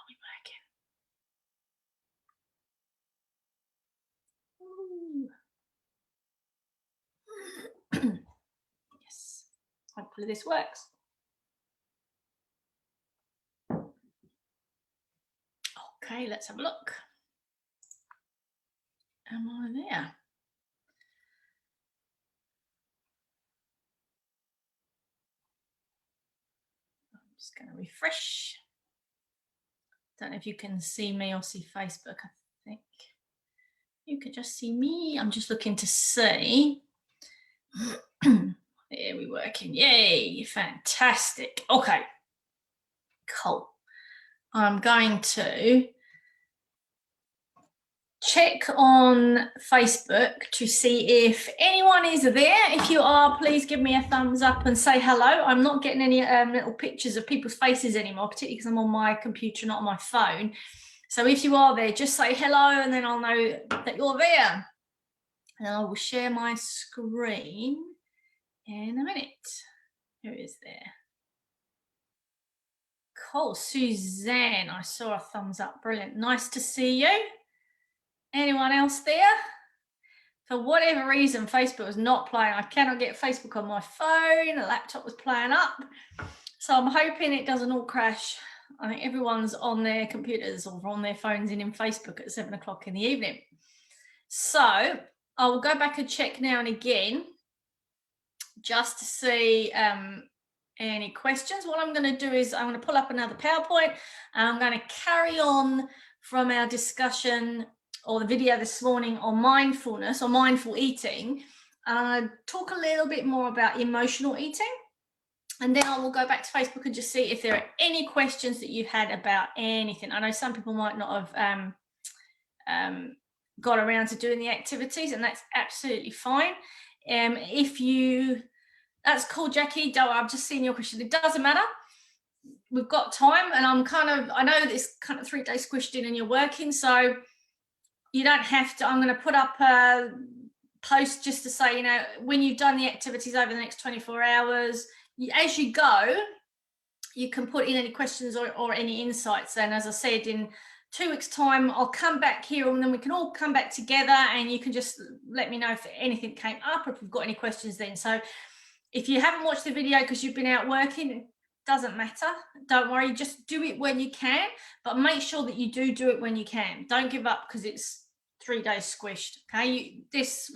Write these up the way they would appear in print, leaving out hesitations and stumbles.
we working? Yes, hopefully this works. Okay, let's have a look. Am I there? I'm just going to refresh. Don't know if you can see me or see Facebook. I think you can just see me. I'm just looking to see. There we're working. Yay, fantastic. Okay, cool. I'm going to check on Facebook to see if anyone is there. If you are, please give me a thumbs up and say hello. I'm not getting any little pictures of people's faces anymore, particularly because I'm on my computer, not on my phone. So if you are there, just say hello and then I'll know that you're there. And I will share my screen in a minute. Who is there? Cool, Suzanne, I saw a thumbs up, brilliant. Nice to see you. Anyone else there? For whatever reason, Facebook was not playing. I cannot get Facebook on my phone. The laptop was playing up. So I'm hoping it doesn't all crash. I think everyone's on their computers or on their phones and in Facebook at 7 o'clock in the evening. So I will go back and check now and again just to see any questions. What I'm going to do is I'm going to pull up another PowerPoint and I'm going to carry on from our discussion or the video this morning on mindfulness or mindful eating. And talk a little bit more about emotional eating. And then I will go back to Facebook and just see if there are any questions that you've had about anything. I know some people might not have got around to doing the activities, and that's absolutely fine. That's cool, Jackie. I've just seen your question. It doesn't matter. We've got time, and I know this kind of 3-day squished in and you're working, so you don't have to. I'm going to put up a post just to say, when you've done the activities over the next 24 hours, as you go, you can put in any questions or any insights. And as I said, in 2 weeks' time, I'll come back here and then we can all come back together and you can just let me know if anything came up or if we've got any questions then. So if you haven't watched the video because you've been out working, it doesn't matter. Don't worry, just do it when you can, but make sure that you do it when you can. Don't give up because it's 3 days squished, okay? This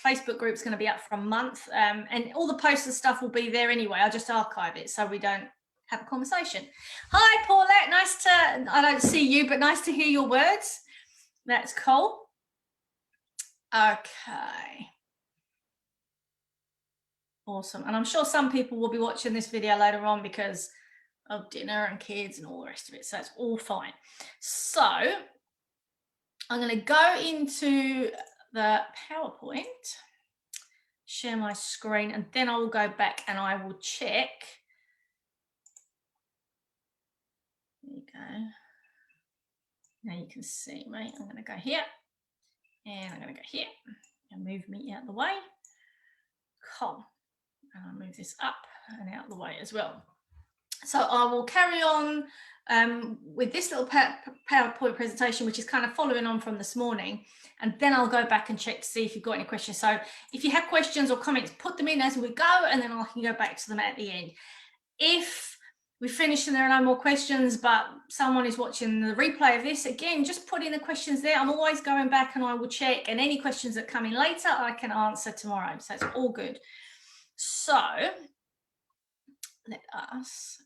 Facebook group is going to be up for a month, and all the posts and stuff will be there anyway. I'll just archive it so we don't have a conversation. Hi, Paulette. I don't see you, but nice to hear your words. That's cool. Okay. Awesome. And I'm sure some people will be watching this video later on because of dinner and kids and all the rest of it. So it's all fine. So I'm going to go into the PowerPoint, share my screen, and then I will go back and I will check. There you go. Now you can see me. I'm going to go here and I'm going to go here and move me out of the way. Cool. And I'll move this up and out of the way as well. So I will carry on with this little PowerPoint presentation, which is kind of following on from this morning, and then I'll go back and check to see if you've got any questions. So if you have questions or comments, put them in as we go, and then I can go back to them at the end. If we finish and there are no more questions, but someone is watching the replay of this, again, just put in the questions there. I'm always going back and I will check, and any questions that come in later, I can answer tomorrow. So it's all good. So let us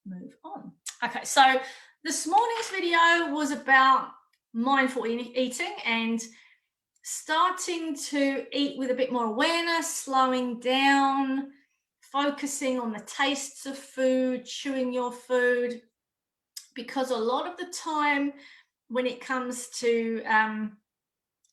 move on. Okay, so this morning's video was about mindful eating and starting to eat with a bit more awareness, slowing down, focusing on the tastes of food, chewing your food, because a lot of the time when it comes to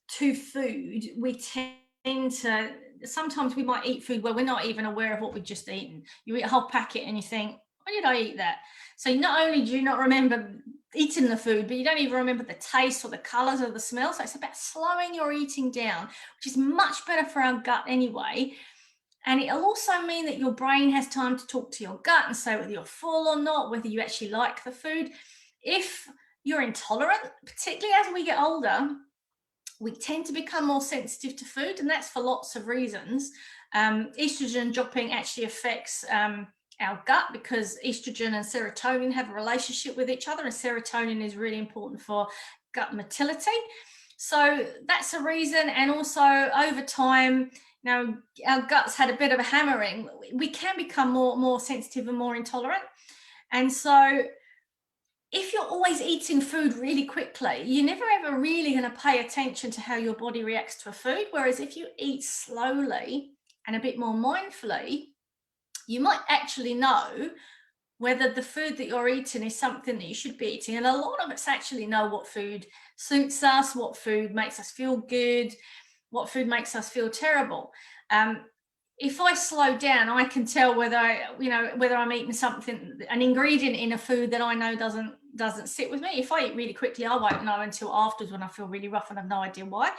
food, we tend to, sometimes we might eat food where we're not even aware of what we've just eaten. You eat a whole packet and you think, why did I eat that? So not only do you not remember eating the food, but you don't even remember the taste or the colors or the smell. So it's about slowing your eating down, which is much better for our gut anyway. And it'll also mean that your brain has time to talk to your gut and say whether you're full or not, whether you actually like the food. If you're intolerant, particularly as we get older, we tend to become more sensitive to food, and that's for lots of reasons. Estrogen dropping actually affects our gut, because estrogen and serotonin have a relationship with each other, and serotonin is really important for gut motility. So that's a reason. And also over time, now our guts had a bit of a hammering. We can become more sensitive and more intolerant. And so if you're always eating food really quickly, you're never ever really going to pay attention to how your body reacts to a food. Whereas if you eat slowly and a bit more mindfully, you might actually know whether the food that you're eating is something that you should be eating. And a lot of us actually know what food suits us, what food makes us feel good, what food makes us feel terrible. If I slow down, I can tell whether whether I'm eating something, an ingredient in a food that I know doesn't sit with me. If I eat really quickly, I won't know until afterwards, when I feel really rough and I've no idea why.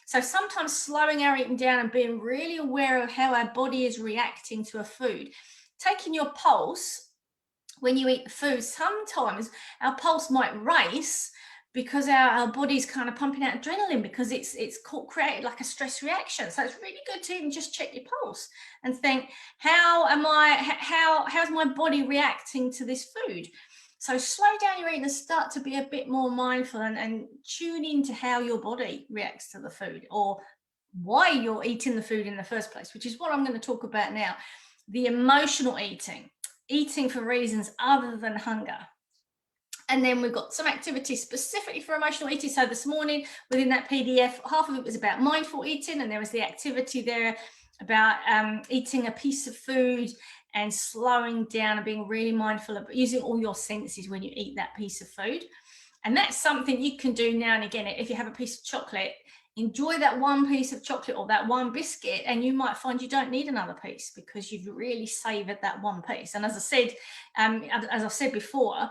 So sometimes slowing our eating down and being really aware of how our body is reacting to a food. Taking your pulse when you eat the food, sometimes our pulse might race because our body's kind of pumping out adrenaline, because it's created like a stress reaction. So it's really good to even just check your pulse and think, how's my body reacting to this food? So slow down your eating and start to be a bit more mindful, and tune into how your body reacts to the food, or why you're eating the food in the first place, which is what I'm going to talk about now. The emotional eating for reasons other than hunger. And then we've got some activities specifically for emotional eating. So this morning within that PDF, half of it was about mindful eating, and there was the activity there about eating a piece of food and slowing down and being really mindful of using all your senses when you eat that piece of food. And that's something you can do now and again. If you have a piece of chocolate, enjoy that one piece of chocolate or that one biscuit, and you might find you don't need another piece because you've really savored that one piece. And as I've said before,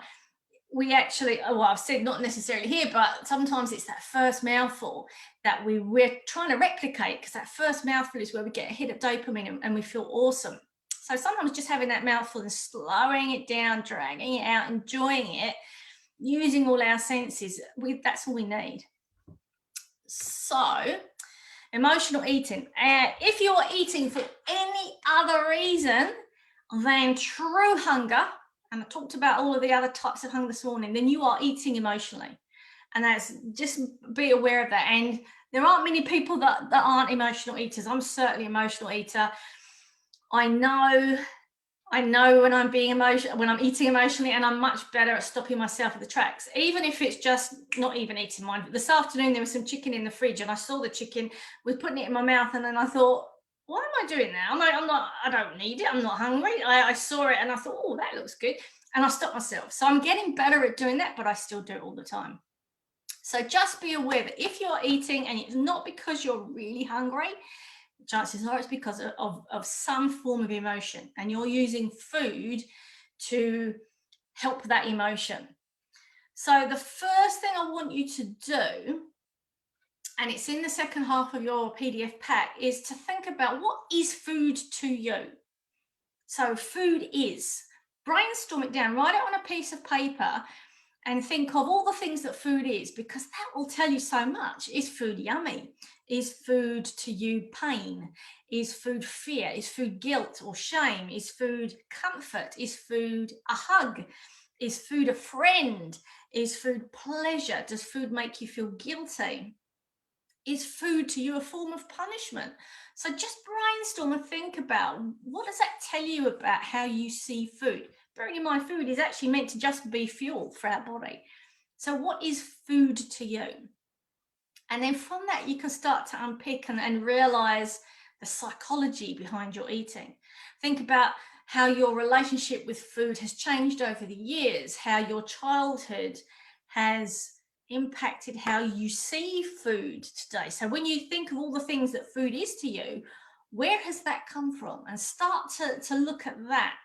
we actually, well, I've said not necessarily here, but sometimes it's that first mouthful that we're trying to replicate, because that first mouthful is where we get a hit of dopamine and we feel awesome. So sometimes just having that mouthful and slowing it down, dragging it out, enjoying it, using all our senses, that's all we need. So emotional eating. If you're eating for any other reason than true hunger, and I talked about all of the other types of hunger this morning, then you are eating emotionally. And that's, just be aware of that. And there aren't many people that aren't emotional eaters. I'm certainly an emotional eater. I know when I'm being emotional, when I'm eating emotionally, and I'm much better at stopping myself at the tracks, even if it's just not even eating mine. But this afternoon there was some chicken in the fridge, and I saw the chicken, was putting it in my mouth, and then I thought, what am I doing now? I don't need it. I'm not hungry. I saw it and I thought, oh, that looks good. And I stopped myself. So I'm getting better at doing that, but I still do it all the time. So just be aware that if you're eating and it's not because you're really hungry, chances are it's because of some form of emotion, and you're using food to help that emotion. So the first thing I want you to do, and it's in the second half of your PDF pack, is to think about, what is food to you? So food is, brainstorm it down, write it on a piece of paper, and think of all the things that food is, because that will tell you so much. Is food yummy? Is food to you pain? Is food fear? Is food guilt or shame? Is food comfort? Is food a hug? Is food a friend? Is food pleasure? Does food make you feel guilty? Is food to you a form of punishment? So just brainstorm and think about, what does that tell you about how you see food? Bearing in mind, food is actually meant to just be fuel for our body. So what is food to you? And then from that, you can start to unpick and realize the psychology behind your eating. Think about how your relationship with food has changed over the years, how your childhood has impacted how you see food today. So when you think of all the things that food is to you, where has that come from? And start to look at that.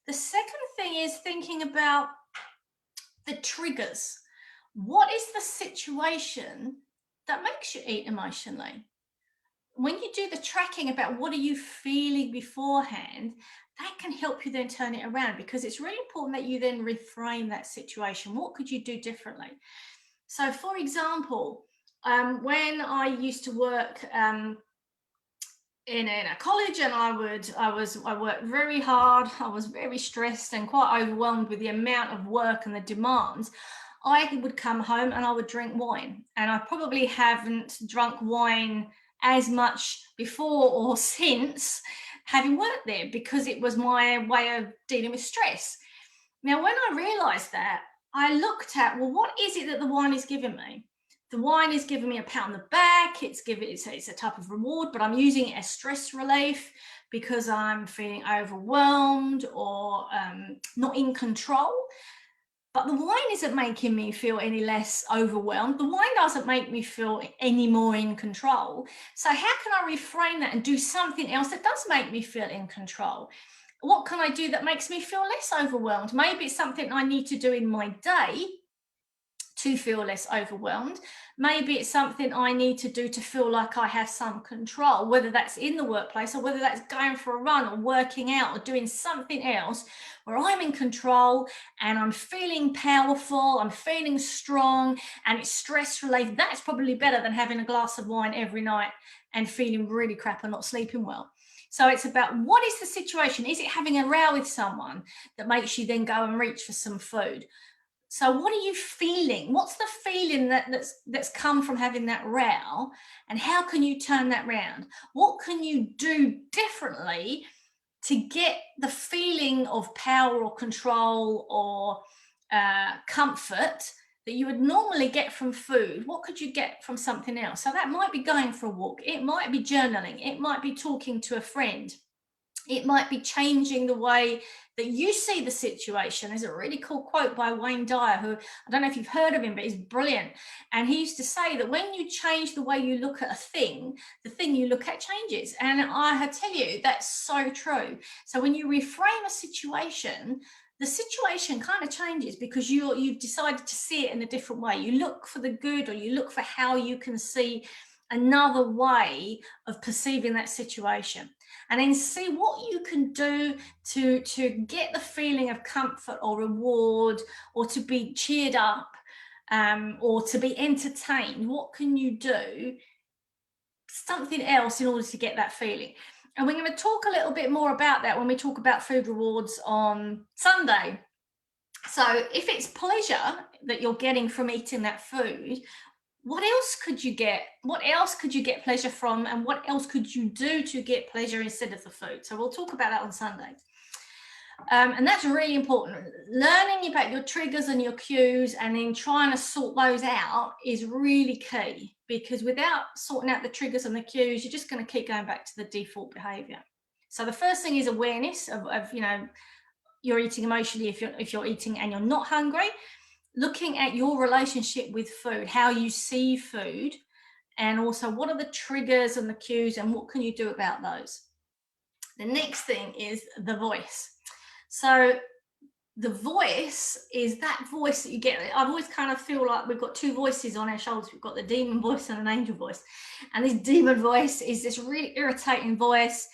The second thing is thinking about the triggers. What is the situation that makes you eat emotionally? When you do the tracking about what are you feeling beforehand, that can help you then turn it around, because it's really important that you then reframe that situation. What could you do differently? So, for example, when I used to work in a college, and I worked very hard. I was very stressed and quite overwhelmed with the amount of work and the demands. I would come home and I would drink wine, and I probably haven't drunk wine as much before or since having worked there, because it was my way of dealing with stress. Now, when I realized that, I looked at, well, what is it that the wine is giving me? The wine is giving me a pat on the back. It's a type of reward, but I'm using it as stress relief because I'm feeling overwhelmed or not in control. But the wine isn't making me feel any less overwhelmed. The wine doesn't make me feel any more in control. So how can I reframe that and do something else that does make me feel in control? What can I do that makes me feel less overwhelmed? Maybe it's something I need to do in my day to feel less overwhelmed. Maybe it's something I need to do to feel like I have some control, whether that's in the workplace or whether that's going for a run or working out or doing something else where I'm in control and I'm feeling powerful, I'm feeling strong, and it's stress related. That's probably better than having a glass of wine every night and feeling really crap and not sleeping well. So it's about, what is the situation? Is it having a row with someone that makes you then go and reach for some food? So what are you feeling? What's the feeling that's come from having that row, and how can you turn that round? What can you do differently to get the feeling of power or control or comfort that you would normally get from food? What could you get from something else? So that might be going for a walk. It might be journaling. It might be talking to a friend. It might be changing the way that you see the situation. There's a really cool quote by Wayne Dyer, who, I don't know if you've heard of him, but he's brilliant. And he used to say that when you change the way you look at a thing, the thing you look at changes. And I tell you, that's so true. So when you reframe a situation, the situation kind of changes because you've decided to see it in a different way. You look for the good, or you look for how you can see another way of perceiving that situation, and then see what you can do to get the feeling of comfort or reward, or to be cheered up, or to be entertained. What can you do? Something else in order to get that feeling. And we're going to talk a little bit more about that when we talk about food rewards on Sunday. So if it's pleasure that you're getting from eating that food, what else could you get? What else could you get pleasure from? And what else could you do to get pleasure instead of the food? So we'll talk about that on Sunday. And that's really important. Learning about your triggers and your cues and then trying to sort those out is really key, because without sorting out the triggers and the cues, you're just going to keep going back to the default behavior. So the first thing is awareness of you're eating emotionally if you're eating and you're not hungry. Looking at your relationship with food, how you see food, and also what are the triggers and the cues and what can you do about those. The next thing is the voice. So the voice is that voice that you get. I've always kind of feel like we've got two voices on our shoulders. We've got the demon voice and an angel voice. And this demon voice is this really irritating voice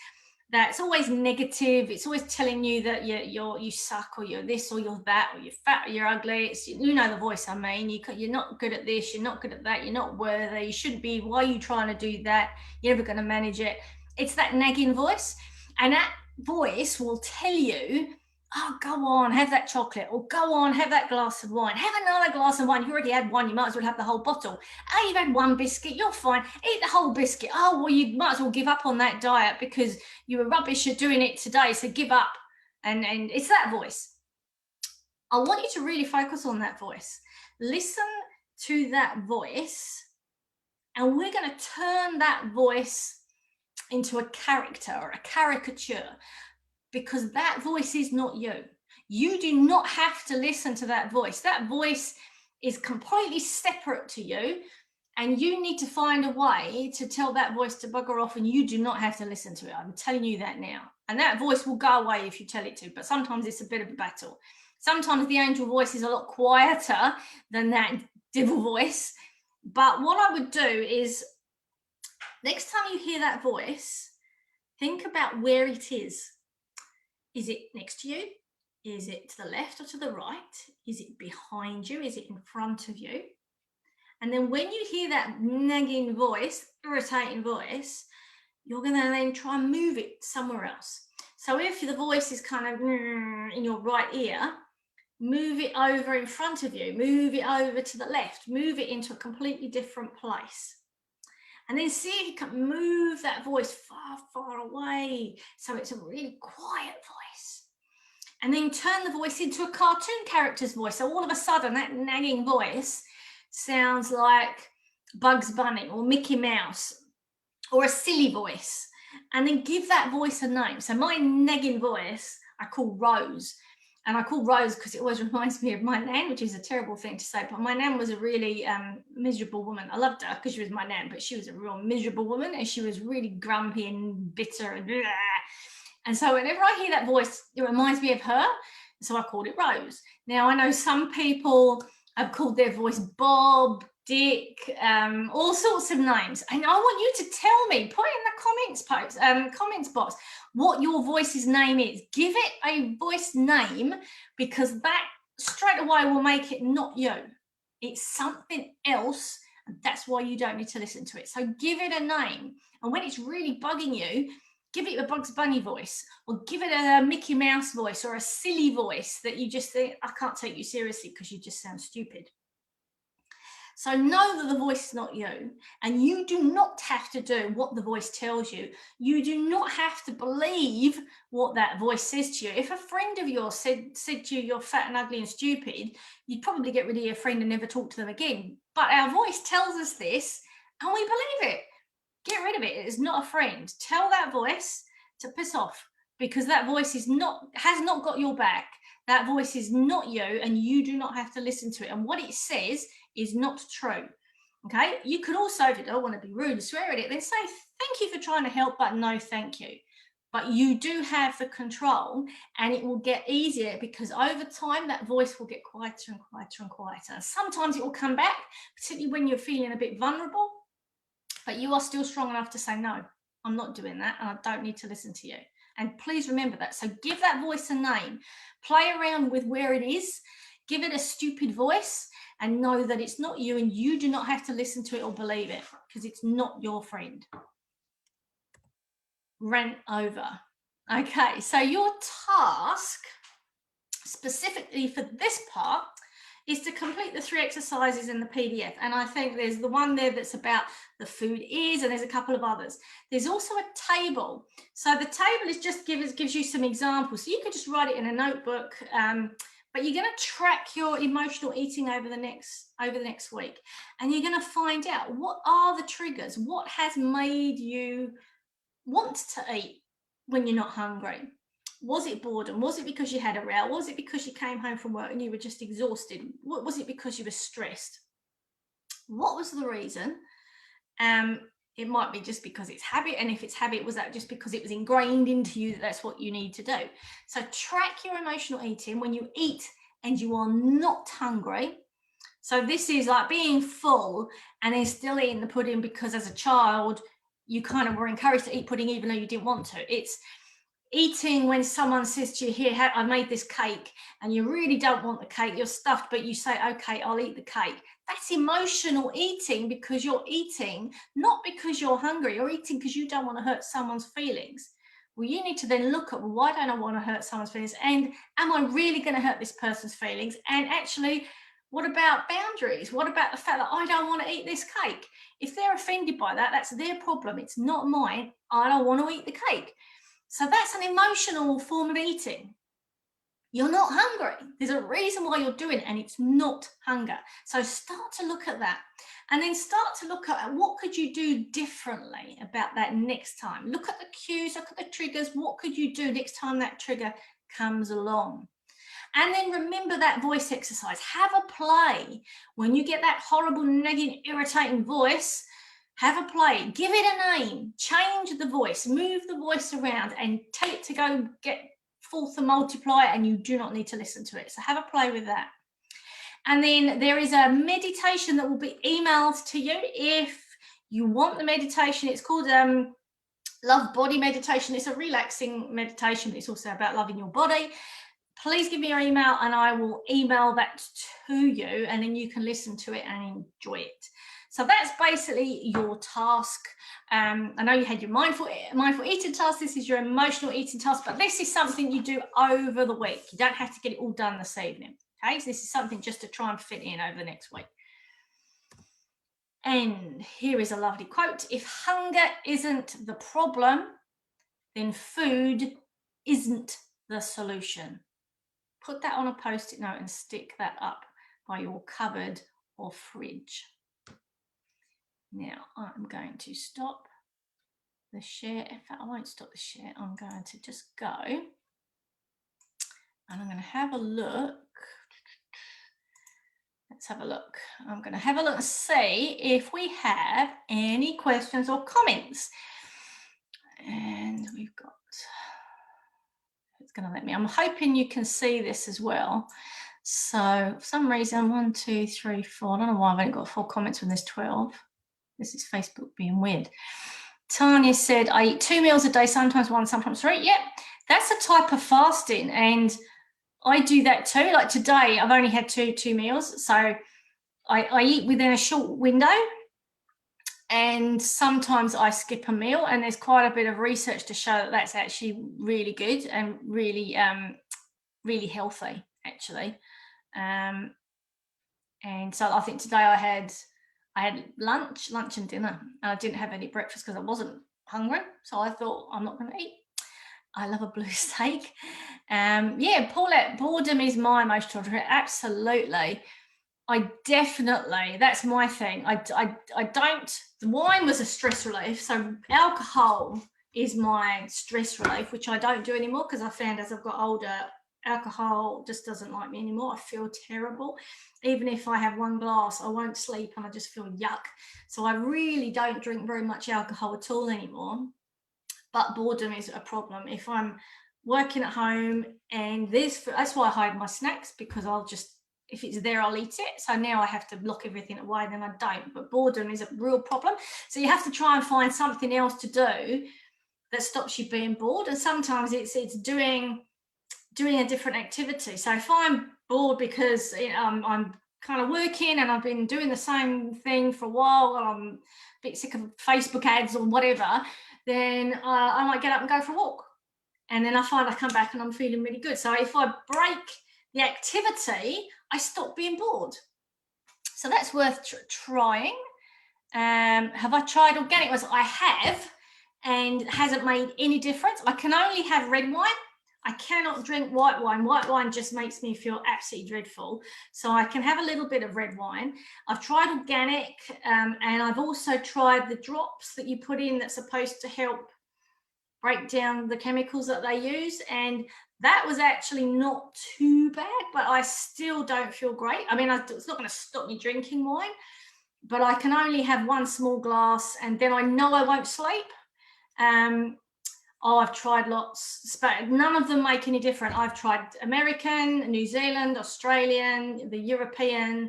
that's always negative. It's always telling you that you suck, or you're this, or you're that, or you're fat, or you're ugly. It's, you know the voice I mean. You're not good at this, you're not good at that, you're not worthy, you shouldn't be, why are you trying to do that, you're never going to manage it. It's that nagging voice. And that voice will tell you, oh, go on, have that chocolate, or go on, have that glass of wine, have another glass of wine. You've already had one, you might as well have the whole bottle. Oh, you've had one biscuit, you're fine, eat the whole biscuit. Oh, well, you might as well give up on that diet because you were rubbish at doing it today, so give up. And it's that voice. I want you to really focus on that voice. Listen to that voice, and we're going to turn that voice into a character or a caricature, because that voice is not you. You do not have to listen to that voice. That voice is completely separate to you, and you need to find a way to tell that voice to bugger off, and you do not have to listen to it. I'm telling you that now. And that voice will go away if you tell it to, but sometimes it's a bit of a battle. Sometimes the angel voice is a lot quieter than that devil voice. But what I would do is, next time you hear that voice, think about where it is. Is it next to you? Is it to the left or to the right? Is it behind you? Is it in front of you? And then when you hear that nagging voice, irritating voice, you're going to then try and move it somewhere else. So if the voice is kind of in your right ear, move it over in front of you, move it over to the left, move it into a completely different place. And then see if you can move that voice far, far away, so it's a really quiet voice. And then turn the voice into a cartoon character's voice. So all of a sudden, that nagging voice sounds like Bugs Bunny or Mickey Mouse or a silly voice. And then give that voice a name. So my nagging voice, I call Rose. And I call Rose because it always reminds me of my nan, which is a terrible thing to say. But my nan was a really miserable woman. I loved her because she was my nan, but she was a real miserable woman. And she was really grumpy and bitter and blah. And so whenever I hear that voice, it reminds me of her. So I called it Rose. Now, I know some people have called their voice Bob, Dick, all sorts of names. And I want you to tell me, put in the comments box, what your voice's name is. Give it a voice name, because that straight away will make it not you. It's something else, and that's why you don't need to listen to it. So give it a name. And when it's really bugging you, give it a Bugs Bunny voice, or give it a Mickey Mouse voice, or a silly voice that you just think, I can't take you seriously because you just sound stupid. So know that the voice is not you, and you do not have to do what the voice tells you. You do not have to believe what that voice says to you. If a friend of yours said to you, you're fat and ugly and stupid, you'd probably get rid of your friend and never talk to them again. But our voice tells us this, and we believe it. Get rid of it. It is not a friend. Tell that voice to piss off, because that voice has not got your back. That voice is not you, and you do not have to listen to it. And what it says is not true. Okay? You could also, if you don't want to be rude and swear at it, then say, thank you for trying to help, but no thank you. But you do have the control, and it will get easier, because over time that voice will get quieter and quieter and quieter. Sometimes it will come back, particularly when you're feeling a bit vulnerable, but you are still strong enough to say, no, I'm not doing that, and I don't need to listen to you. And please remember that. So give that voice a name. Play around with where it is. Give it a stupid voice, and know that it's not you, and you do not have to listen to it or believe it, because it's not your friend. Rant over. Okay, so your task specifically for this part is to complete the 3 exercises in the PDF. And I think there's the one there that's about the food is, and there's a couple of others. There's also a table. So the table is just gives you some examples. So you could just write it in a notebook, but you're going to track your emotional eating over the next week. And you're going to find out, what are the triggers? What has made you want to eat when you're not hungry? Was it boredom? Was it because you had a row? Was it because you came home from work and you were just exhausted? Was it because you were stressed? What was the reason? It might be just because it's habit, and if it's habit, was that just because it was ingrained into you that that's what you need to do? So track your emotional eating when you eat and you are not hungry. So this is like being full and then still eating the pudding because as a child you kind of were encouraged to eat pudding even though you didn't want to. It's eating when someone says to you, here, I made this cake, and you really don't want the cake, you're stuffed, but you say, okay, I'll eat the cake. That's emotional eating, because you're eating not because you're hungry, you're eating because you don't want to hurt someone's feelings. Well, you need to then look at, well, why don't I want to hurt someone's feelings? And am I really going to hurt this person's feelings? And actually, what about boundaries? What about the fact that I don't want to eat this cake? If they're offended by that, that's their problem. It's not mine. I don't want to eat the cake. So that's an emotional form of eating. You're not hungry. There's a reason why you're doing it, and it's not hunger. So start to look at that, and then start to look at what could you do differently about that next time. Look at the cues, look at the triggers. What could you do next time that trigger comes along? And then remember that voice exercise. Have a play. When you get that horrible, nagging, irritating voice, have a play, give it a name, change the voice, move the voice around, and tell it to go get forth and multiply, and you do not need to listen to it. So have a play with that. And then there is a meditation that will be emailed to you if you want the meditation. It's called Love body meditation. It's a relaxing meditation, but it's also about loving your body. Please give me your email and I will email that to you, and then you can listen to it and enjoy it. So that's basically your task. I know you had your mindful eating task. This is your emotional eating task, but this is something you do over the week. You don't have to get it all done this evening. Okay, so this is something just to try and fit in over the next week. And here is a lovely quote. If hunger isn't the problem, then food isn't the solution. Put that on a post-it note and stick that up by your cupboard or fridge. Now I'm going to stop the share. In fact, I won't stop the share. I'm going to just go and I'm going to have a look. Let's have a look. I'm going to have a look and see if we have any questions or comments. And we've got, it's going to let me, I'm hoping you can see this as well. So for some reason, 1, 2, 3, 4, I don't know why I've only got 4 comments when there's 12. This is Facebook being weird. Tanya said, I eat 2 meals a day, sometimes 1, sometimes 3. Yep, that's a type of fasting. And I do that too. Like today, I've only had two meals. So I eat within a short window. And sometimes I skip a meal. And there's quite a bit of research to show that that's actually really good and really, really healthy, actually. And so I think today I had lunch and dinner, and I didn't have any breakfast because I wasn't hungry. So I thought, I'm not going to eat. I love a blue steak. Yeah, Paulette, boredom is my emotional trigger. Absolutely. I definitely, that's my thing. I don't, the wine was a stress relief. So alcohol is my stress relief, which I don't do anymore because I found as I've got older, alcohol just doesn't like me anymore. I feel terrible. Even if I have 1 glass, I won't sleep and I just feel yuck. So I really don't drink very much alcohol at all anymore. But boredom is a problem. If I'm working at home and that's why I hide my snacks, because I'll just, if it's there, I'll eat it. So now I have to lock everything away, then I don't. But boredom is a real problem. So you have to try and find something else to do that stops you being bored. And sometimes it's doing a different activity. So if I'm bored because I'm kind of working and I've been doing the same thing for a while, and I'm a bit sick of Facebook ads or whatever, then I might get up and go for a walk. And then I find I come back and I'm feeling really good. So if I break the activity, I stop being bored. So that's worth trying. Have I tried organic ones? I have, and it hasn't made any difference. I can only have red wine. I cannot drink white wine. White wine just makes me feel absolutely dreadful. So I can have a little bit of red wine. I've tried organic, and I've also tried the drops that you put in that's supposed to help break down the chemicals that they use. And that was actually not too bad, but I still don't feel great. I mean, it's not going to stop me drinking wine, but I can only have 1 small glass, and then I know I won't sleep. I've tried lots, but none of them make any difference. I've tried American, New Zealand, Australian, the European,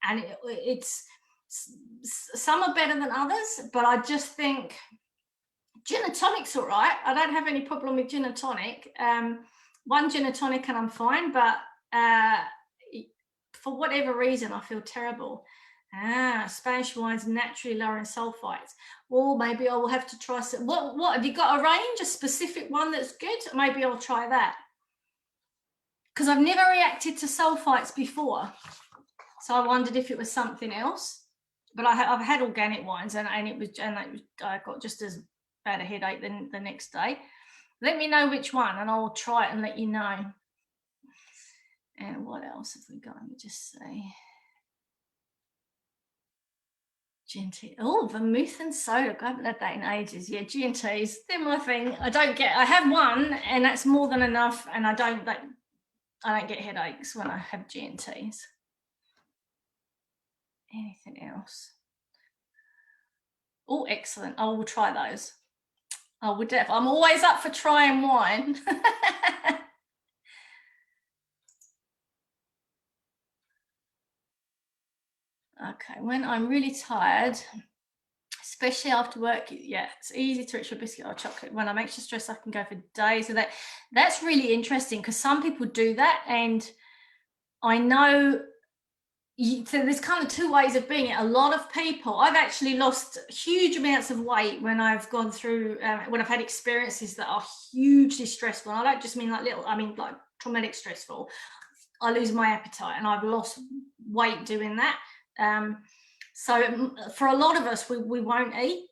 and it's some are better than others, but I just think gin and tonic's all right. I don't have any problem with gin and tonic. 1 gin and tonic and I'm fine, but for whatever reason, I feel terrible. Spanish wine's naturally lower in sulfites. Well, maybe I will have to try some. What have you got? A range, a specific one that's good? Maybe I'll try that, because I've never reacted to sulfites before, so I wondered if it was something else. But I've had organic wines, and I got just as bad a headache than the next day. Let me know which one, and I'll try it and let you know. And what else have we got? Let me just see. G&T. Oh, vermouth and soda. I haven't had that in ages. Yeah, G&Ts, they're my thing. I have 1 and that's more than enough, and I don't get headaches when I have G&Ts. Anything else? Oh, excellent. I will try those. I would definitely. I'm always up for trying wine. Okay, when I'm really tired, especially after work. Yeah, it's easy to reach for a biscuit or chocolate. When I'm extra stressed, I can go for days. So that's really interesting, because some people do that, and I know. So there's kind of two ways of being it. A lot of people, I've actually lost huge amounts of weight when I've gone through, when I've had experiences that are hugely stressful. And I don't just mean like little, I mean like traumatic stressful. I lose my appetite, and I've lost weight doing that. So for a lot of us, we won't eat,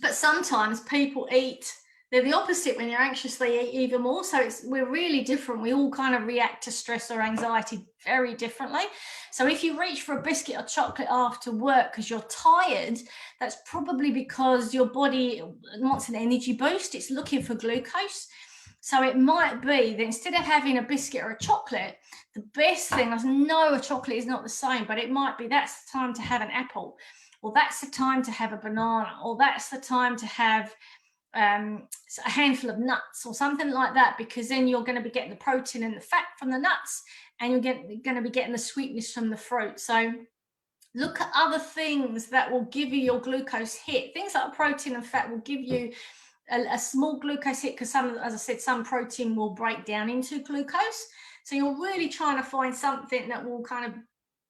but sometimes people eat. They're the opposite. When you're anxious, they eat even more. So we're really different. We all kind of react to stress or anxiety very differently. So if you reach for a biscuit or chocolate after work because you're tired, that's probably because your body wants an energy boost. It's looking for glucose. So it might be that instead of having a biscuit or a chocolate, the best thing, I know a chocolate is not the same, but it might be that's the time to have an apple, or that's the time to have a banana, or that's the time to have a handful of nuts or something like that, because then you're going to be getting the protein and the fat from the nuts, and you're going to be getting the sweetness from the fruit. So look at other things that will give you your glucose hit. Things like protein and fat will give you a small glucose hit, because some, as I said, some protein will break down into glucose. So you're really trying to find something that will kind of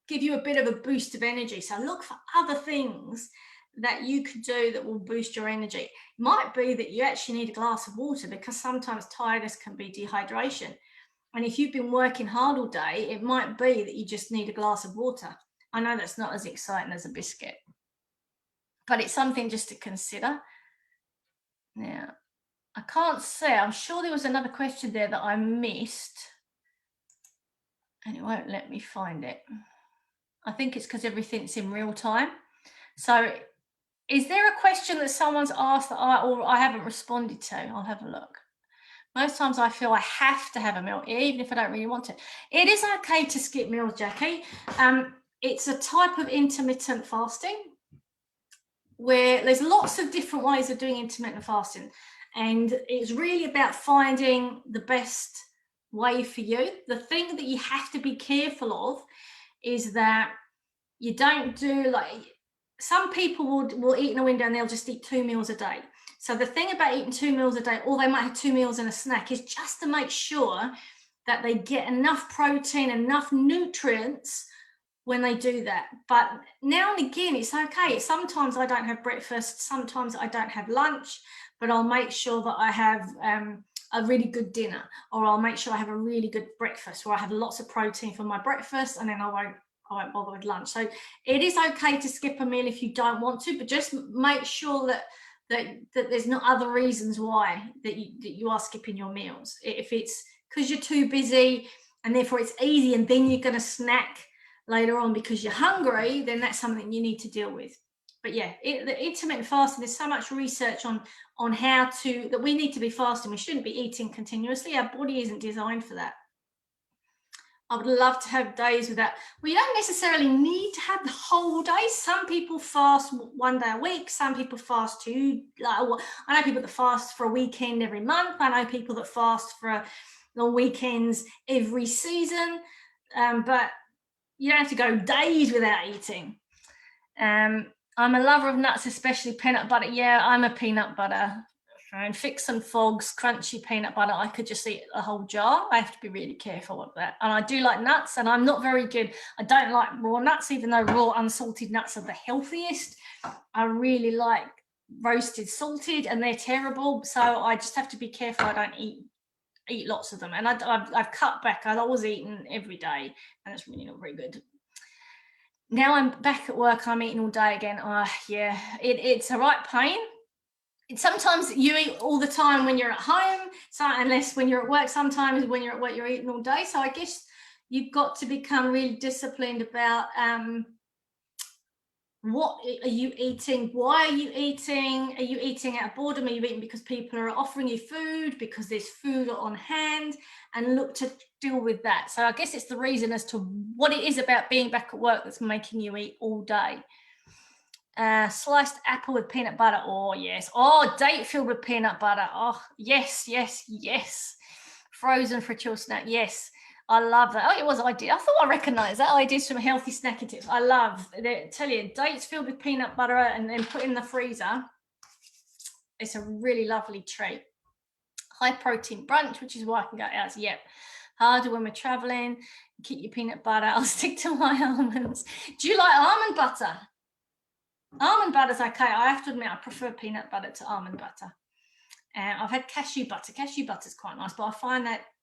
give you a bit of a boost of energy. So look for other things that you could do that will boost your energy. It might be that you actually need a glass of water, because sometimes tiredness can be dehydration. And if you've been working hard all day, it might be that you just need a glass of water. I know that's not as exciting as a biscuit, but it's something just to consider. Now, I can't say, I'm sure there was another question there that I missed, and it won't let me find it. I think it's because everything's in real time. So is there a question that someone's asked that I haven't responded to? I'll have a look. Most times I feel I have to have a meal, even if I don't really want to. It is okay to skip meals, Jackie. It's a type of intermittent fasting where there's lots of different ways of doing intermittent fasting. And it's really about finding the best way for you. The thing that you have to be careful of is that you don't do, like, some people will eat in a window and they'll just eat 2 meals a day. So the thing about eating 2 meals a day, or they might have 2 meals and a snack, is just to make sure that they get enough protein, enough nutrients when they do that. But now and again, it's okay. Sometimes I don't have breakfast, sometimes I don't have lunch, but I'll make sure that I have a really good dinner, or I'll make sure I have a really good breakfast where I have lots of protein for my breakfast, and then I won't bother with lunch. So it is okay to skip a meal if you don't want to, but just make sure that there's not other reasons why that you are skipping your meals. If it's because you're too busy and therefore it's easy, and then you're going to snack later on because you're hungry, then that's something you need to deal with. But yeah, the intermittent fasting, there's so much research on how to, that we need to be fasting. We shouldn't be eating continuously. Our body isn't designed for that. I would love to have days with that. We don't necessarily need to have the whole day. Some people fast 1 day a week. Some people fast two. I know people that fast for a weekend every month. I know people that fast for the weekends every season. But you don't have to go days without eating. I'm a lover of nuts, especially peanut butter. Yeah, I'm a peanut butter. And Fix and Fog's crunchy peanut butter, I could just eat a whole jar. I have to be really careful of that. And I do like nuts, and I'm not very good. I don't like raw nuts, even though raw unsalted nuts are the healthiest. I really like roasted salted, and they're terrible. So I just have to be careful I don't eat lots of them. And I've cut back. I've always eaten every day, and it's really not very good. Now I'm back at work, I'm eating all day again. Yeah, it's a right pain. Sometimes you eat all the time when you're at home, so unless when you're at work, sometimes when you're at work, you're eating all day. So I guess you've got to become really disciplined about what are you eating? Why are you eating? Are you eating out of boredom? Are you eating because people are offering you food, because there's food on hand? And look to deal with that. So I guess it's the reason as to what it is about being back at work that's making you eat all day. Sliced apple with peanut butter. Oh, yes. Oh, date filled with peanut butter. Oh, yes, yes, yes. Frozen for a chill snack. Yes. I love that. Oh, it was idea. I thought I recognised that. Ideas from Healthy Snacking Tips. I love it. Tell you, dates filled with peanut butter and then put in the freezer. It's a really lovely treat. High protein brunch, which is why I can go out. Yep. Harder when we're traveling. Keep your peanut butter. I'll stick to my almonds. Do you like almond butter? Almond butter's okay. I have to admit, I prefer peanut butter to almond butter. I've had cashew butter. Cashew butter's quite nice, but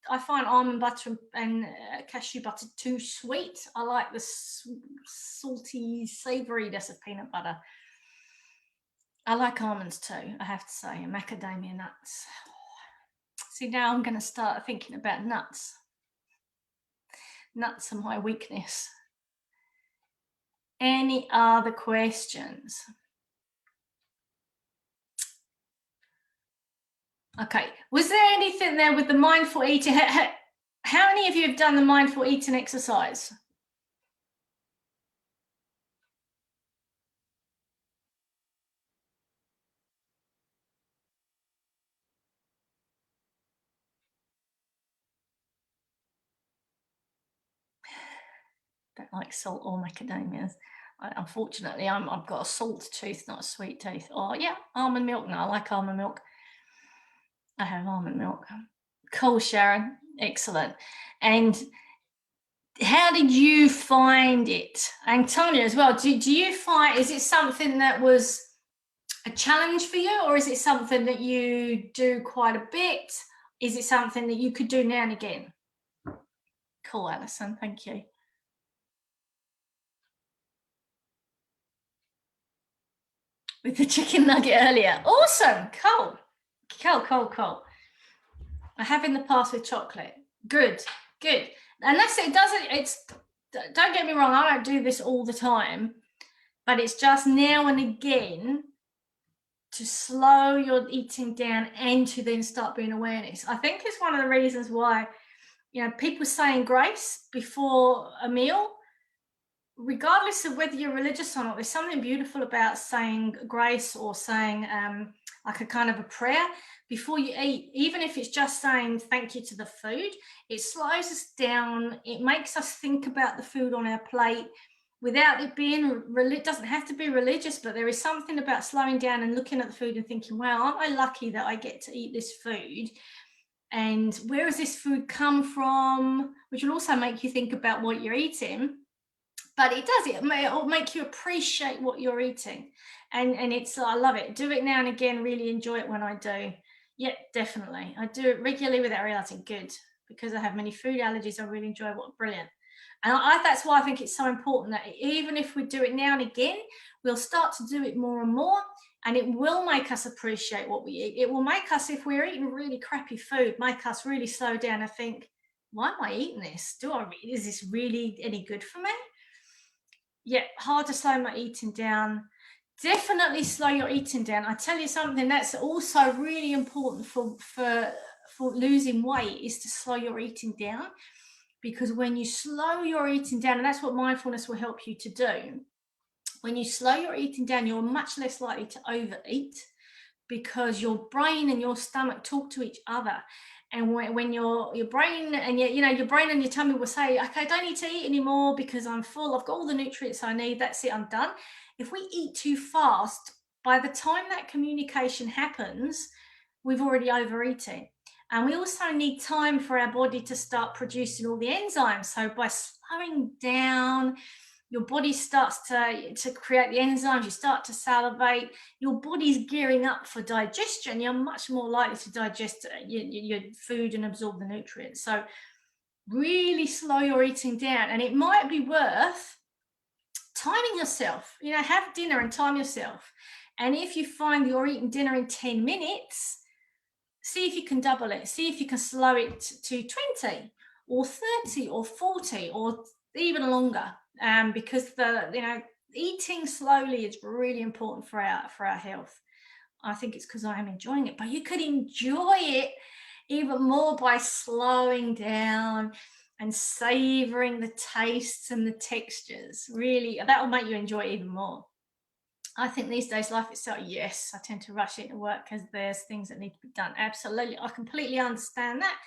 I find almond butter and cashew butter too sweet. I like the salty savouriness of peanut butter. I like almonds too, I have to say, and macadamia nuts. See, now I'm going to start thinking about nuts. Nuts are my weakness. Any other questions? Okay, was there anything there with the mindful eating? How many of you have done the mindful eating exercise? Don't like salt or macadamias. Unfortunately, I've got a salt tooth, not a sweet tooth. Oh yeah, almond milk. No, I like almond milk. I have almond milk. Cool, Sharon. Excellent. And how did you find it? And Tanya as well. Do you find, is it something that was a challenge for you, or is it something that you do quite a bit? Is it something that you could do now and again? Cool, Alison. Thank you. With the chicken nugget earlier. Awesome. Cool. Cool. I have in the past with chocolate. Good. And that's it. Don't get me wrong, I don't do this all the time, but it's just now and again to slow your eating down and to then start being awareness. I think it's one of the reasons why, people saying grace before a meal, regardless of whether you're religious or not, there's something beautiful about saying grace or saying like a kind of a prayer before you eat, even if it's just saying thank you to the food. It slows us down. It makes us think about the food on our plate without it being, it doesn't have to be religious, but there is something about slowing down and looking at the food and thinking, wow, aren't I lucky that I get to eat this food? And where has this food come from? Which will also make you think about what you're eating. But it'll make you appreciate what you're eating. And I love it. Do it now and again, really enjoy it when I do. Yeah, definitely. I do it regularly without realizing. Good. Because I have many food allergies, I really enjoy what brilliant. And that's why I think it's so important that even if we do it now and again, we'll start to do it more and more, and it will make us appreciate what we eat. It will make us, if we're eating really crappy food, make us really slow down and think, why am I eating this? Is this really any good for me? Yeah, hard to slow my eating down. Definitely slow your eating down. I tell you something that's also really important for losing weight is to slow your eating down, because when you slow your eating down, and that's what mindfulness will help you to do, when you slow your eating down, you're much less likely to overeat, because your brain and your stomach talk to each other. And when your brain and your brain and your tummy will say, okay, I don't need to eat anymore because I'm full, I've got all the nutrients I need, that's it, I'm done. If we eat too fast, by the time that communication happens, we've already overeaten. And we also need time for our body to start producing all the enzymes. So by slowing down, your body starts to create the enzymes, you start to salivate, your body's gearing up for digestion, you're much more likely to digest your food and absorb the nutrients. So really slow your eating down, and it might be worth timing yourself. Have dinner and time yourself. And if you find you're eating dinner in 10 minutes, see if you can double it. See if you can slow it to 20 or 30 or 40 or even longer. Because eating slowly is really important for our health. I think it's because I am enjoying it, but you could enjoy it even more by slowing down and savoring the tastes and the textures. Really, that will make you enjoy it even more. I think these days life itself, yes, I tend to rush into work because there's things that need to be done. Absolutely, I completely understand that.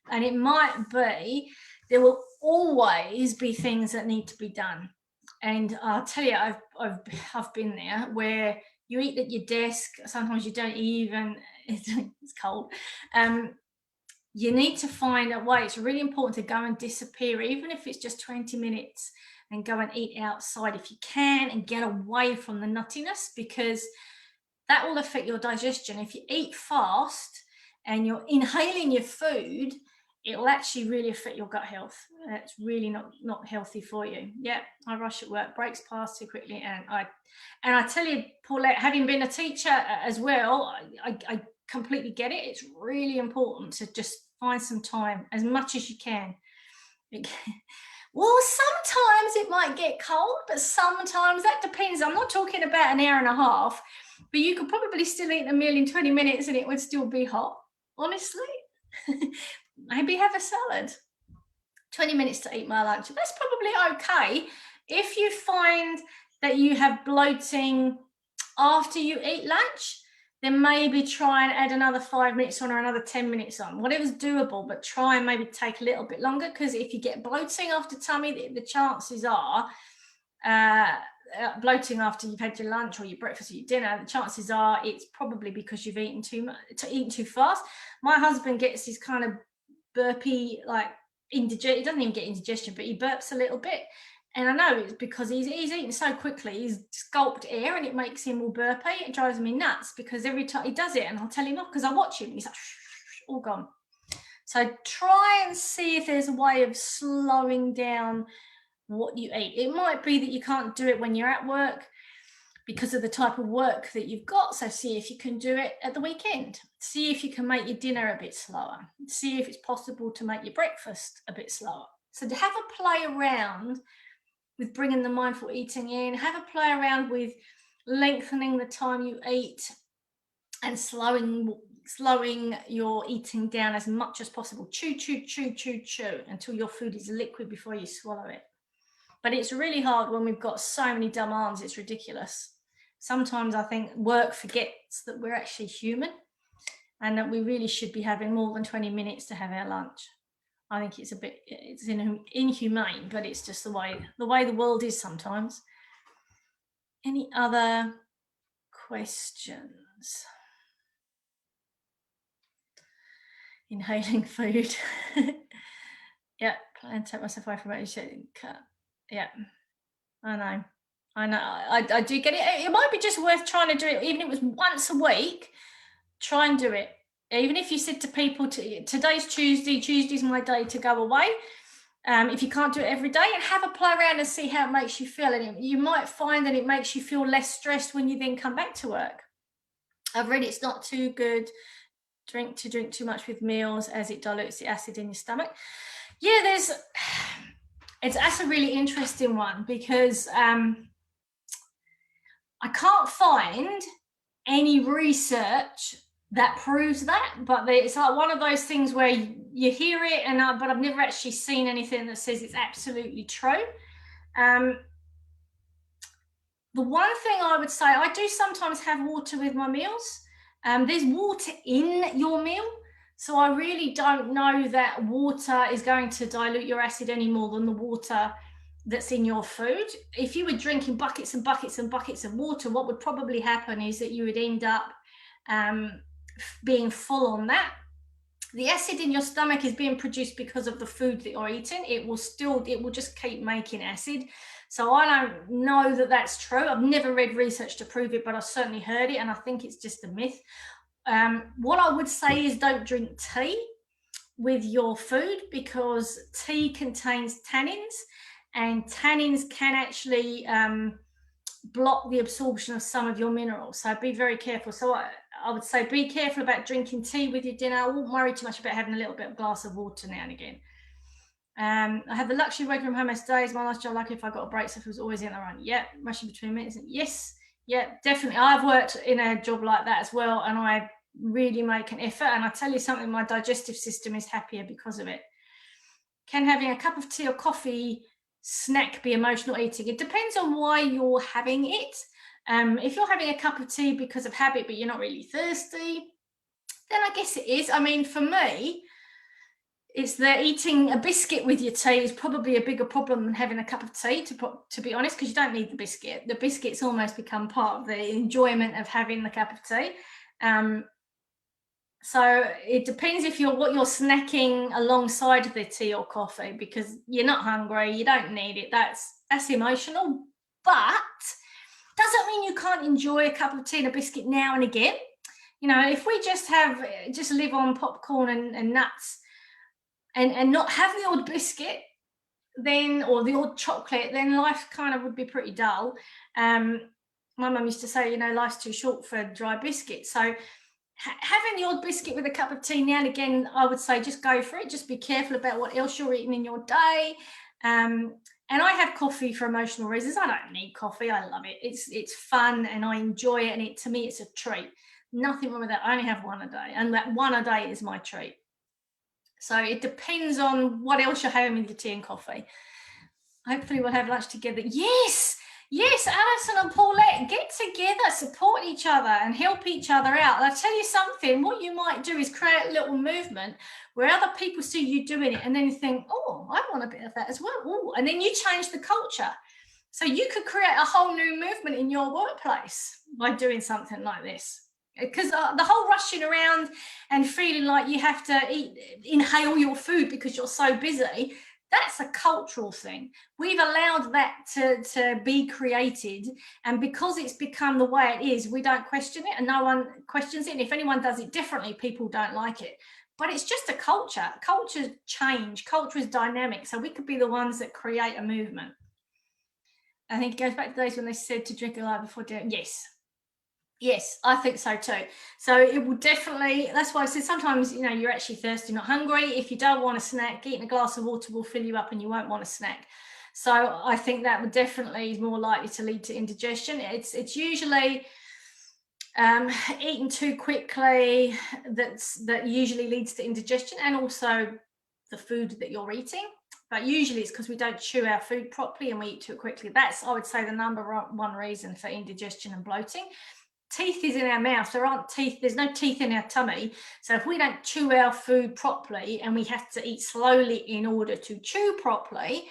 And it might be there will always be things that need to be done. And I'll tell you, I've been there where you eat at your desk. Sometimes you don't even, it's cold. You need to find a way. It's really important to go and disappear, even if it's just 20 minutes, and go and eat outside if you can, and get away from the nuttiness, because that will affect your digestion. If you eat fast and you're inhaling your food, it will actually really affect your gut health. It's really not healthy for you. Yeah, I rush at work, breaks pass too quickly, and I tell you, Paulette, having been a teacher as well, I completely get it. It's really important to just find some time as much as you can. Well, sometimes it might get cold, but sometimes that depends. I'm not talking about an hour and a half, but you could probably still eat a meal in 20 minutes and it would still be hot, honestly. Maybe have a salad. 20 minutes to eat my lunch. That's probably okay. If you find that you have bloating after you eat lunch, then maybe try and add another 5 minutes on or another 10 minutes on. Whatever's doable, but try and maybe take a little bit longer, because if you get bloating after tummy, the chances are, bloating after you've had your lunch or your breakfast or your dinner, the chances are it's probably because you've eaten too fast. My husband gets his kind of burpy, like indigestion. He doesn't even get indigestion, but he burps a little bit. And I know it's because he's eating so quickly, he's gulped air, and it makes him all burpy. It drives me nuts, because every time he does it, and I'll tell him off because I watch him, he's like, all gone. So try and see if there's a way of slowing down what you eat. It might be that you can't do it when you're at work because of the type of work that you've got. So see if you can do it at the weekend. See if you can make your dinner a bit slower. See if it's possible to make your breakfast a bit slower. So to have a play around with bringing the mindful eating in, have a play around with lengthening the time you eat and slowing your eating down as much as possible. Chew until your food is liquid before you swallow it. But it's really hard when we've got so many dumb arms, it's ridiculous. Sometimes I think work forgets that we're actually human and that we really should be having more than 20 minutes to have our lunch. I think it's inhumane, but it's just the way the world is sometimes. Any other questions? Inhaling food. Yeah, plan to take myself away from it. Yeah, I know. I do get it. It might be just worth trying to do it, even if it was once a week. Try and do it. Even if you said to people, today's Tuesday's my day to go away. If you can't do it every day, and have a play around and see how it makes you feel. And you might find that it makes you feel less stressed when you then come back to work. I've read it's not too good to drink too much with meals, as it dilutes the acid in your stomach. Yeah, that's a really interesting one, because I can't find any research that proves that, but it's like one of those things where you hear it, but I've never actually seen anything that says it's absolutely true. The one thing I would say, I do sometimes have water with my meals. There's water in your meal, so I really don't know that water is going to dilute your acid any more than the water that's in your food. If you were drinking buckets and buckets and buckets of water, what would probably happen is that you would end up being full on that. The acid in your stomach is being produced because of the food that you're eating. It will just keep making acid. So I don't know that that's true. I've never read research to prove it, but I've certainly heard it, and I think it's just a myth. What I would say is don't drink tea with your food, because tea contains tannins, and tannins can actually block the absorption of some of your minerals. So be very careful. So I would say be careful about drinking tea with your dinner. I wouldn't worry too much about having a little bit of glass of water now and again. I have the luxury of working from home most days. My last job, lucky if I got a break, so if it was always in the run. Yeah, rushing between minutes. Yes, yeah, definitely. I've worked in a job like that as well, and I really make an effort. And I tell you something, my digestive system is happier because of it. Can having a cup of tea or coffee snack be emotional eating? It depends on why you're having it. If you're having a cup of tea because of habit, but you're not really thirsty, then I guess it is. I mean, for me, it's that eating a biscuit with your tea is probably a bigger problem than having a cup of tea, to be honest, because you don't need the biscuit. The biscuit's almost become part of the enjoyment of having the cup of tea. So it depends what you're snacking alongside the tea or coffee, because you're not hungry, you don't need it. That's emotional, but doesn't mean you can't enjoy a cup of tea and a biscuit now and again. You know, if we just live on popcorn and nuts and not have the odd biscuit, then, or the odd chocolate, then life kind of would be pretty dull. My mum used to say, you know, life's too short for dry biscuits. So having the odd biscuit with a cup of tea now and again, I would say just go for it. Just be careful about what else you're eating in your day. And I have coffee for emotional reasons. I don't need coffee. I love it. It's fun and I enjoy it. And to me, it's a treat. Nothing wrong with that. I only have one a day, and that one a day is my treat. So it depends on what else you're having with your tea and coffee. Hopefully we'll have lunch together. Yes, Alison and Paulette, get together, support each other and help each other out. I'll tell you something, what you might do is create a little movement where other people see you doing it and then you think, oh, I want a bit of that as well. Ooh, and then you change the culture. So you could create a whole new movement in your workplace by doing something like this. Because the whole rushing around and feeling like you have to inhale your food because you're so busy, that's a cultural thing. We've allowed that to be created, and because it's become the way it is, we don't question it and no one questions it. And if anyone does it differently, people don't like it. But it's just a culture. Cultures change. Culture is dynamic. So we could be the ones that create a movement. I think it goes back to days when they said to drink a lot before dinner. Yes, I think so too. So it will definitely, that's why I said sometimes, you know, you're actually thirsty, not hungry. If you don't want a snack, eating a glass of water will fill you up and you won't want a snack. So I think that would definitely is more likely to lead to indigestion. It's usually eating too quickly that usually leads to indigestion, and also the food that you're eating. But usually it's because we don't chew our food properly and we eat too quickly. That's, I would say, the number one reason for indigestion and bloating. Teeth is in our mouth. There aren't teeth. There's no teeth in our tummy. So if we don't chew our food properly and we have to eat slowly in order to chew properly,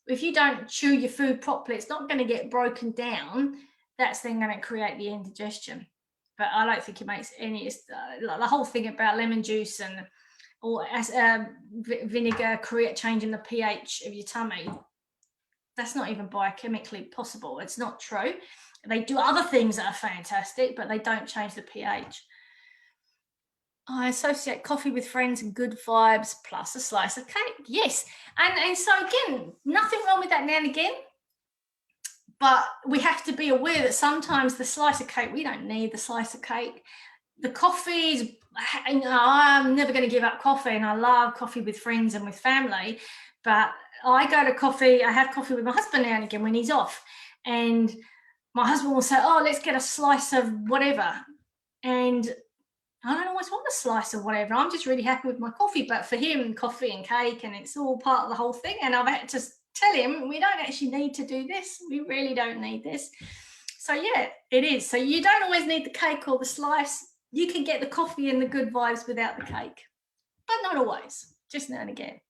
if you don't chew your food properly, it's not going to get broken down. That's then going to create the indigestion. But I don't think it makes any, like the whole thing about lemon juice or vinegar changing the pH of your tummy, that's not even biochemically possible. It's not true. They do other things that are fantastic, but they don't change the pH. I associate coffee with friends and good vibes plus a slice of cake. Yes. And so again, nothing wrong with that now and again. But we have to be aware that sometimes the slice of cake, we don't need the slice of cake. The coffees, you know, I'm never going to give up coffee, and I love coffee with friends and with family. But I have coffee with my husband now and again when he's off. And my husband will say, oh, let's get a slice of whatever. And I don't always want a slice of whatever. I'm just really happy with my coffee. But for him, coffee and cake, and it's all part of the whole thing. And I've had to tell him, we don't actually need to do this. We really don't need this. So yeah, it is. So you don't always need the cake or the slice. You can get the coffee and the good vibes without the cake. But not always, just now and again.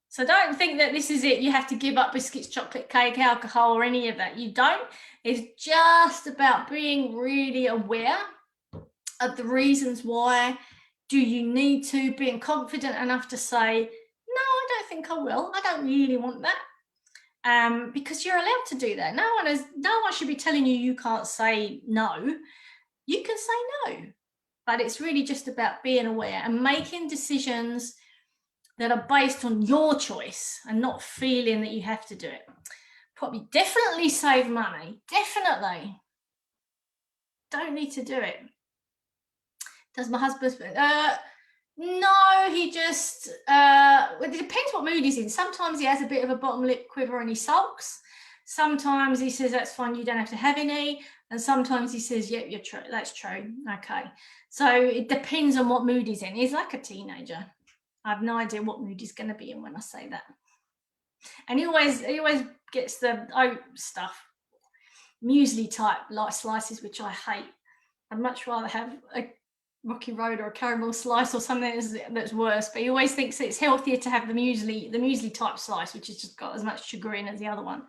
So don't think that this is it. You have to give up biscuits, chocolate, cake, alcohol, or any of that. You don't. It's just about being really aware of the reasons why. Do you need to, being confident enough to say, no, I don't think I will. I don't really want that. Because you're allowed to do that. No one should be telling you can't say no. You can say no. But it's really just about being aware and making decisions that are based on your choice and not feeling that you have to do it. Probably definitely save money. Definitely. Don't need to do it. Does my husband? No, he just, it depends what mood he's in. Sometimes he has a bit of a bottom lip quiver and he sulks. Sometimes he says, that's fine, you don't have to have any. And sometimes he says, yep, you're true. That's true. Okay. So it depends on what mood he's in. He's like a teenager. I have no idea what mood he's going to be in when I say that. And he always gets the oat stuff, muesli type light slices, which I hate. I'd much rather have a Rocky Road or a caramel slice or something that's worse, but he always thinks it's healthier to have the muesli type slice, which has just got as much sugar in as the other one.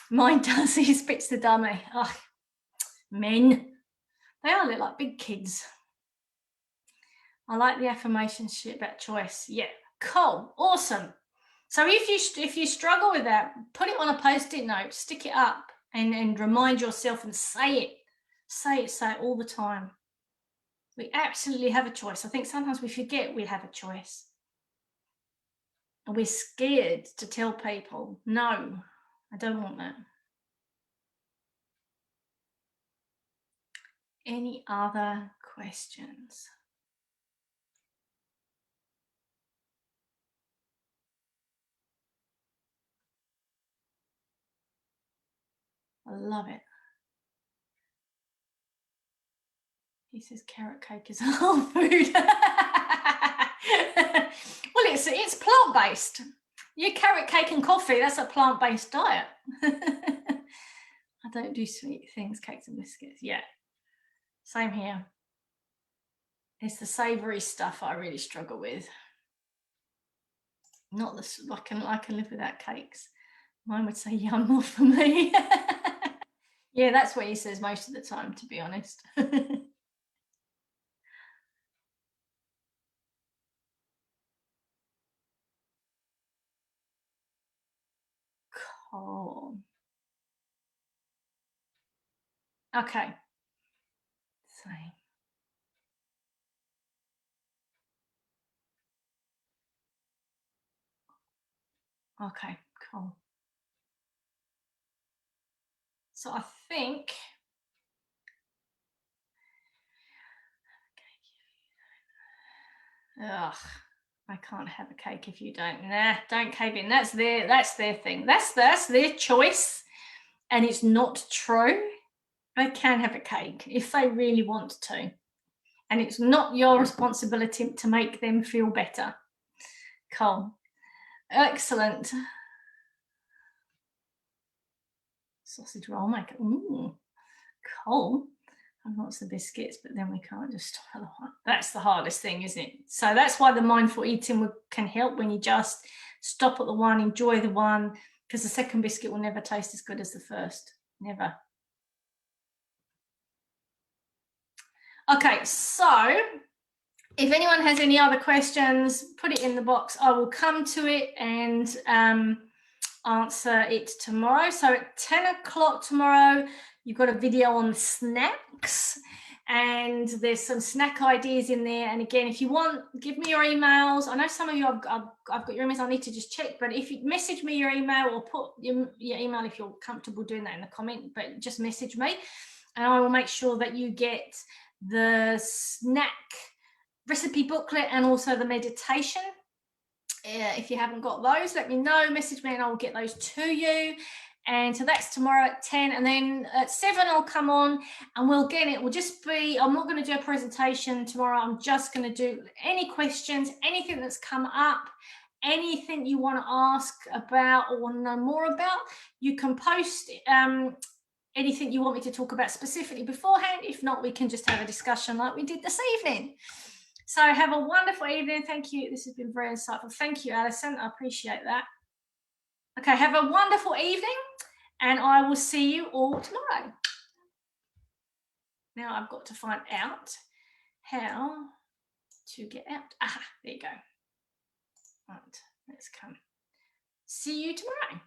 Mine does. He spits the dummy. Oh, men, they all look like big kids. I like the affirmation shit about choice. Yeah, cool, awesome. So if you struggle with that, put it on a post-it note, stick it up, and remind yourself and say it all the time. We absolutely have a choice. I think sometimes we forget we have a choice. And we're scared to tell people, no, I don't want that. Any other questions? I love it. He says carrot cake is whole food. Well, it's plant-based. Your carrot cake and coffee, that's a plant-based diet. I don't do sweet things, cakes and biscuits. Yeah, same here. It's the savoury stuff I really struggle with. Not this. I can live without cakes. Mine would say yum, not for me. Yeah, that's what he says most of the time, to be honest. Cool. Okay. Same. Okay, cool. So I think ugh, I can't have a cake if you don't. Nah, don't cave in. That's their thing. That's their choice. And it's not true. They can have a cake if they really want to. And it's not your responsibility to make them feel better. Cool. Excellent. Sausage roll maker. Ooh, cool. And lots of biscuits, but then we can't just stop at the one. That's the hardest thing, isn't it? So that's why the mindful eating can help when you just stop at the one, enjoy the one, because the second biscuit will never taste as good as the first. Never. Okay, so if anyone has any other questions, put it in the box. I will come to it and answer it tomorrow. So at 10 o'clock tomorrow, you've got a video on snacks, and there's some snack ideas in there. And again, if you want, give me your emails. I know some of you I've got your emails. I need to just check, but if you message me your email, or put your email if you're comfortable doing that in the comment, but just message me and I will make sure that you get the snack recipe booklet and also the meditation. If you haven't got those, let me know, message me and I will get those to you. And so that's tomorrow at 10, and then at 7 I'll come on and it will just be, I'm not going to do a presentation tomorrow. I'm just going to do any questions, anything that's come up, anything you want to ask about or want to know more about. You can post anything you want me to talk about specifically beforehand. If not, we can just have a discussion like we did this evening. So have a wonderful evening. Thank you. This has been very insightful. Thank you, Alison. I appreciate that. Okay, have a wonderful evening, and I will see you all tomorrow. Now I've got to find out how to get out. Aha, there you go. Right, let's come. See you tomorrow.